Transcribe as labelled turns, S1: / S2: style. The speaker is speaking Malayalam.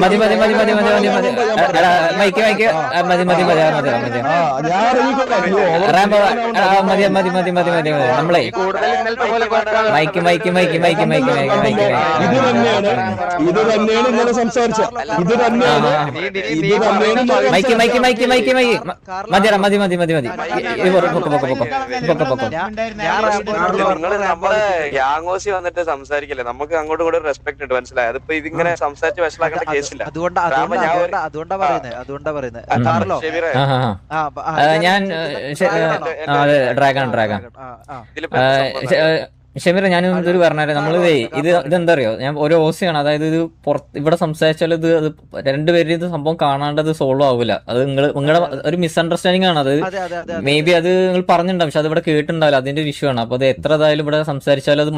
S1: മതി മതി മതി മതി മതി മതി മതി മൈക്ക് മൈക്ക് മതി മതി മതി മതി മതി മതി മതി മതി മതി മതി നമ്മളെ mike mike mike mike mike mike mike
S2: ഇത് തന്നെയാണ് ഇന്നലെ സംസാരിച്ച
S1: mike mike mike mike mike മതിയറ മതി മതി മതി മതി പൊക്ക പൊക്ക പൊക്ക പൊക്ക പൊക്ക
S3: നമ്മള് ഗ്യാങ്ങോസി വന്നിട്ട് സംസാരിക്കില്ലേ, നമുക്ക് അങ്ങോട്ടും കൂടെ റെസ്പെക്ട് ഉണ്ട്, മനസ്സിലായി. അതിപ്പോ ഇതിങ്ങനെ സംസാരിച്ച് വഷളാക്കേണ്ട കേസില്ല.
S4: അതുകൊണ്ടാ പറയുന്നത് കാർലോ.
S1: ഞാൻ ഡ്രാഗൺ ഡ്രാഗൺ ഷമീർ, ഞാൻ ഇതൊരു പറഞ്ഞാൽ നമ്മളിതേ ഇതെന്താ അറിയോ, ഞാൻ ഒരു ഓസിയാണ്. അതായത് ഇത് ഇവിടെ സംസാരിച്ചാൽ ഇത് രണ്ടുപേരും ഇത് സംഭവം കാണാണ്ടത് സോൾവ് ആവില്ല. അത് നിങ്ങളുടെ ഒരു മിസ്അണ്ടർസ്റ്റാൻഡിങ് ആണ്. അത് മേ ബി അത് നിങ്ങൾ പറഞ്ഞിട്ടുണ്ടാവും, പക്ഷെ അത് ഇവിടെ കേട്ടിട്ടുണ്ടാവില്ല. അതിന്റെ ഒരു ഇഷ്യൂ ആണ്. അപ്പൊ അത് എത്ര ഇതായാലും ഇവിടെ സംസാരിച്ചാലും അത്